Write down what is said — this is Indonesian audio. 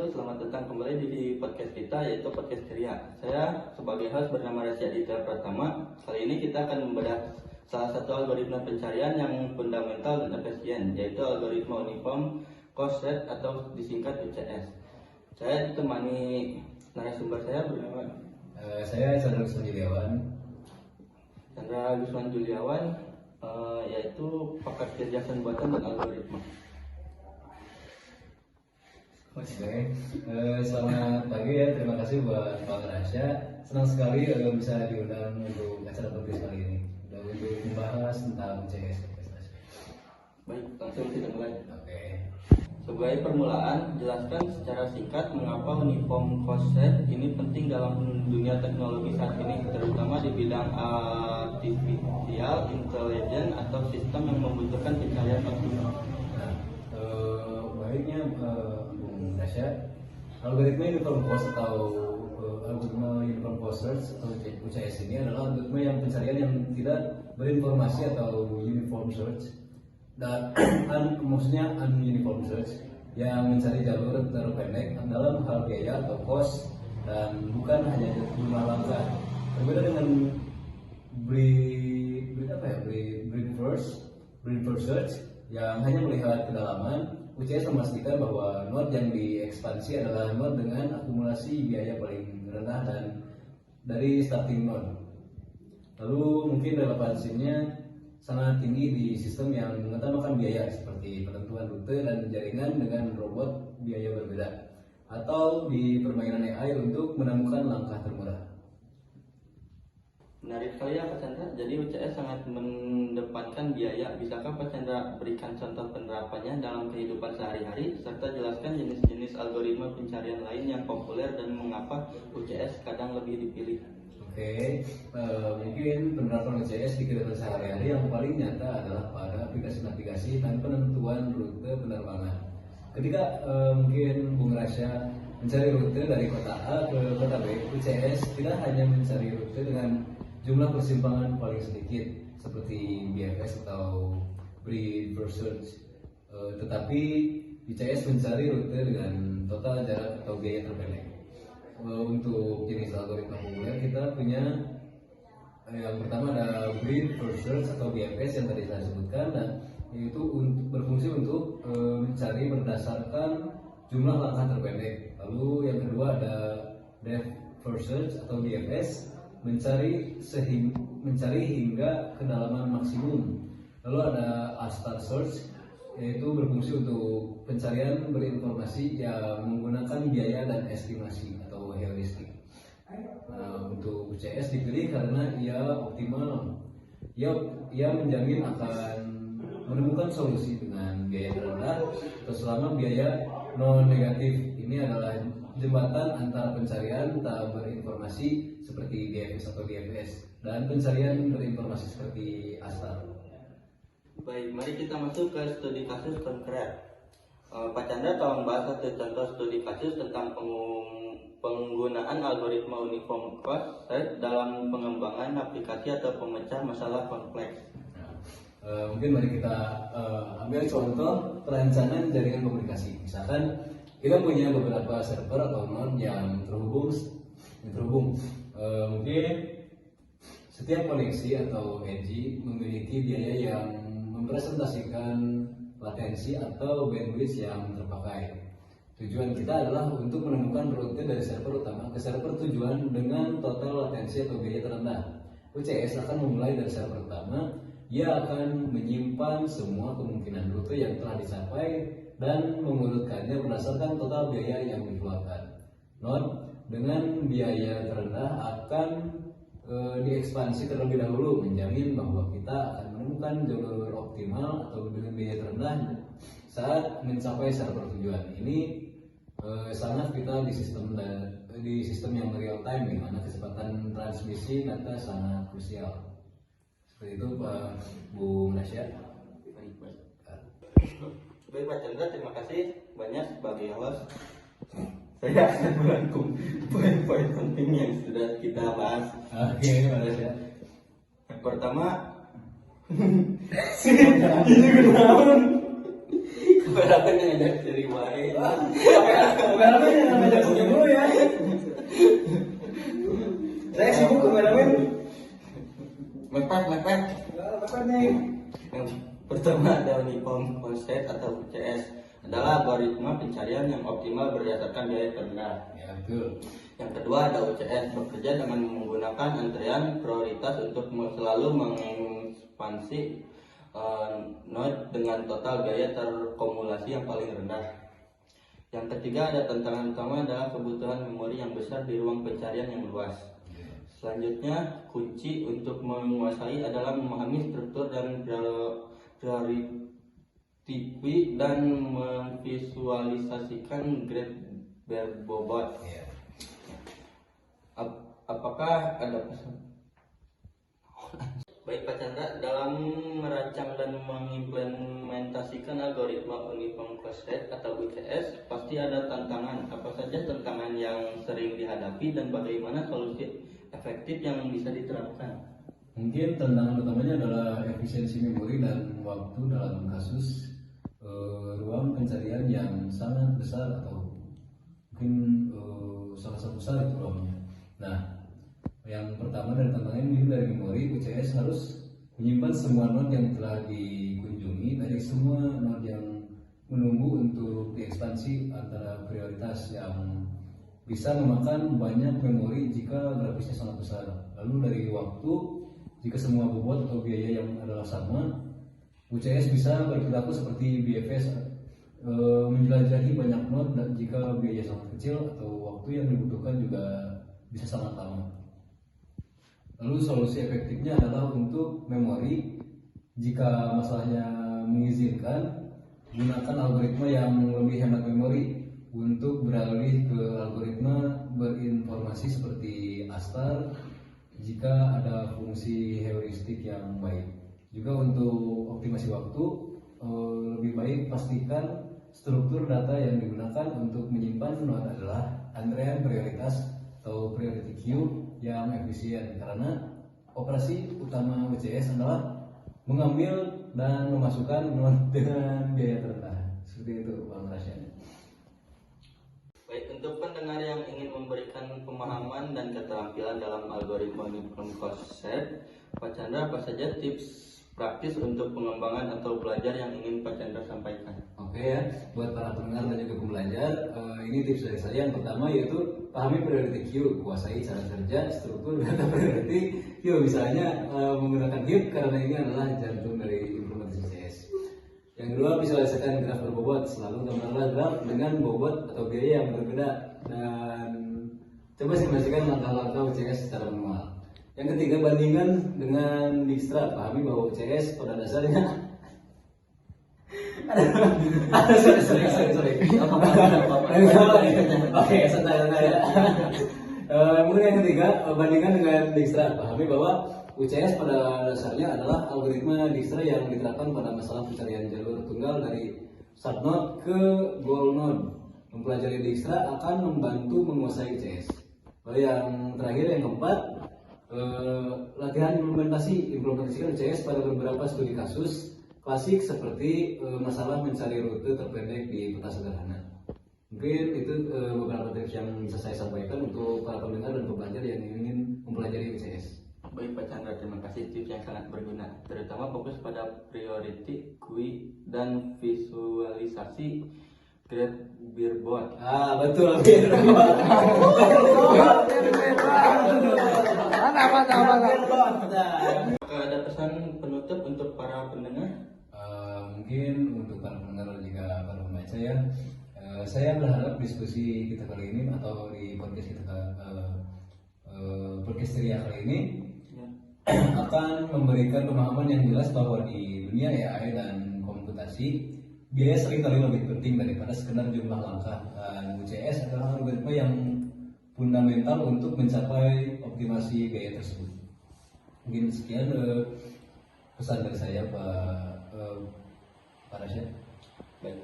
selamat datang kembali di podcast kita, yaitu podcast Ceria. Saya sebagai host bernama Rasya Aditya Pratama. Kali ini kita akan membedah salah satu algoritma pencarian yang fundamental dan efisien, yaitu algoritma Uniform Cost Rate atau disingkat UCS. Saya ditemani narasumber saya bernama saya Chandra Gusman Juliawan, yaitu pakar kecerdasan buatan dan algoritma. Oke, selamat pagi ya. Terima kasih buat Pak Rasya. Senang sekali bisa diundang untuk acara podcast kali ini. Untuk membahas tentang UCS. Baik, langsung kita mulai. Oke. Sebagai permulaan, jelaskan secara singkat mengapa Uniform Cost Rate ini penting dalam dunia teknologi saat ini, terutama di bidang artificial intelligence atau sistem yang membutuhkan pencarian optimal. Baiknya Bung Rasya, algoritma Uniform Cost atau algoritma Uniform Cost Search atau UCS ini adalah algoritma yang pencarian yang tidak berinformasi atau uniform search dan maksudnya ununiform search yang mencari jalur terpendek dalam hal biaya atau cost dan bukan hanya jumlah langkah. Berbeda dengan breadth first search yang hanya melihat kedalaman, UCS memastikan bahwa node yang diekspansi adalah node dengan akumulasi biaya paling rendah dan dari starting node. Lalu mungkin relevansinya sangat tinggi di sistem yang mengutamakan biaya seperti penentuan rute dan jaringan dengan robot biaya berbeda, atau di permainan AI untuk menemukan langkah termurah. Menarik sekali ya Pak Chandra, jadi UCS sangat mendepankan biaya. Bisakah Pak Chandra berikan contoh penerapannya dalam kehidupan sehari-hari, serta jelaskan jenis-jenis algoritma pencarian lain yang populer dan mengapa UCS kadang lebih dipilih? Oke, mungkin penerapan UCS di kehidupan sehari-hari yang paling nyata adalah pada aplikasi navigasi dan penentuan rute penerbangan. Ketika mungkin Bung Rasya mencari rute dari kota A ke kota B, UCS tidak hanya mencari rute dengan jumlah persimpangan paling sedikit seperti BFS atau breadth first search, tetapi UCS mencari rute dengan total jarak atau biaya terpendek. Untuk jenis algoritma populer kita punya yang pertama ada breadth first search atau BFS yang tadi saya sebutkan, dan itu berfungsi untuk mencari berdasarkan jumlah langkah terpendek. Lalu yang kedua ada depth first search atau DFS, mencari hingga kedalaman maksimum. Lalu ada A-star search, yaitu berfungsi untuk pencarian berinformasi yang menggunakan biaya dan estimasi atau heuristik. Untuk UCS dipilih karena ia optimal. Ia menjamin akan menemukan solusi dengan biaya rendah atau selama biaya non negatif. Ini adalah jembatan antara pencarian tak berinformasi seperti DFS atau DFS dan pencarian berinformasi seperti A-star. Baik, mari kita masuk ke studi kasus konkret. Pak Chandra tolong bahas satu contoh studi kasus tentang penggunaan algoritma Uniform Cost Rate dalam pengembangan aplikasi atau pemecah masalah kompleks. Mungkin mari kita ambil contoh perencanaan jaringan komunikasi. Misalkan kita punya beberapa server atau node yang terhubung. Mungkin setiap koneksi atau edge memiliki biaya yang mempresentasikan latensi atau bandwidth yang terpakai. Tujuan kita adalah untuk menemukan rute dari server utama ke server tujuan dengan total latensi atau biaya terendah. UCS akan memulai dari server utama. Ia akan menyimpan semua kemungkinan rute yang telah dicapai dan mengurutkannya berdasarkan total biaya yang dikeluarkan. Node dengan biaya terendah akan diekspansi terlebih dahulu, menjamin bahwa kita akan menemukan jalur optimal atau dengan biaya terendah saat mencapai server tujuan. Ini sangat vital di sistem yang real time, di mana kecepatan transmisi data sangat krusial. Seperti itu Pak Bung Rasya. Baik Pak Chandra, terima kasih banyak sebagai host. Saya akan merangkum poin-poin penting yang sudah kita bahas. Oke, Pak Rasya. Yang pertama, ini kenalan. Kameramen yang ngajak dari wae. Kameramen yang ngajak senyum dulu ya. Saya sibuk kameramen. Mepet. Apa nih? Yang pertama ada Uniform Concept atau UCS adalah algoritma pencarian yang optimal berdasarkan biaya terendah. Ya betul. Yang kedua ada UCS, bekerja dengan menggunakan antrian prioritas untuk selalu mengekspansi node dengan total biaya terkumulasi yang paling rendah. Yang ketiga ada tantangan utama adalah kebutuhan memori yang besar di ruang pencarian yang luas. Selanjutnya, kunci untuk menguasai adalah memahami struktur dan prioritas dan memvisualisasikan grade berbobot. Apakah ada pesan? Baik Pak Chandra, dalam merancang dan mengimplementasikan algoritma Uniform Concept atau UCS, pasti ada tantangan. Apa saja tantangan yang sering dihadapi dan bagaimana solusi efektif yang bisa diterapkan? Mungkin tantangan utamanya adalah efisiensi memori dan waktu dalam kasus ruang pencarian yang sangat besar atau mungkin sangat besar itu ruangnya. Nah, yang pertama dari tantangan ini dari memori, UCS harus menyimpan semua node yang telah dikunjungi dari semua node yang menunggu untuk diekspansi antara prioritas yang bisa memakan banyak memori jika grafisnya sangat besar. Lalu dari waktu, jika semua bobot atau biaya yang adalah sama, UCS bisa berperilaku seperti BFS, menjelajahi banyak node dan jika biaya sangat kecil atau waktu yang dibutuhkan juga bisa sangat lama. Lalu solusi efektifnya adalah untuk memori, jika masalahnya mengizinkan, gunakan algoritma yang lebih hemat memori untuk beralih ke algoritma berinformasi seperti ASTAR jika ada fungsi heuristik yang baik. Juga untuk optimasi waktu, lebih baik pastikan struktur data yang digunakan untuk menyimpan node adalah antrean prioritas atau priority queue yang efisien, karena operasi utama UCS adalah mengambil dan memasukkan node dengan biaya terendah. Seperti itu Bang Rasyan. Baik, untuk pendengar yang ingin memberikan pemahaman dan keterampilan dalam algoritma Uniform Concept, Pak Chandra, apa saja tips praktis untuk pengembangan atau belajar yang ingin Pak Chandra sampaikan? Oke ya, buat para pendengar dan juga pembelajar, ini tips dari saya. Yang pertama yaitu pahami priority queue, kuasai cara kerja struktur data priority queue, misalnya menggunakan heap karena ini adalah jantung dari implementasi CS. Yang kedua, visualisasikan graf berbobot, selalu gambarlah graf dengan bobot atau biaya yang berbeda dan coba simulasikan langkah-langkah UCS secara manual. Yang ketiga, bandingkan dengan Dijkstra, pahami bahwa UCS pada dasarnya sorry. Oke, santai ya. Kemudian yang ketiga, bandingkan dengan Dijkstra, pahami bahwa UCS pada dasarnya adalah algoritma Dijkstra yang diterapkan pada masalah pencarian jalur tunggal dari start node ke goal node. Mempelajari Dijkstra akan membantu menguasai UCS. Lalu yang terakhir, yang keempat, latihan implementasikan UCS pada beberapa studi kasus klasik seperti masalah mencari rute terpendek di peta sederhana. Mungkin itu beberapa tips yang bisa saya sampaikan untuk para pendengar dan pembelajar yang ingin mempelajari UCS. Baik Pak Chandra, terima kasih tips yang sangat berguna, terutama fokus pada priority, queue, dan visualisasi grade berbobot. Betul. Apakah ada pesan penutup untuk para pendengar? Mungkin untuk para pendengar dan juga para pembaca ya, saya berharap diskusi kita kali ini atau di podcast kita podcast Ria kali ini akan memberikan pemahaman yang jelas bahwa di dunia AI dan komputasi, biaya seringkali lebih penting daripada sekedar jumlah langkah. Dan UCS adalah algoritma yang fundamental untuk mencapai optimasi biaya tersebut. Mungkin sekian pesan dari saya Pak Rasya. Baik.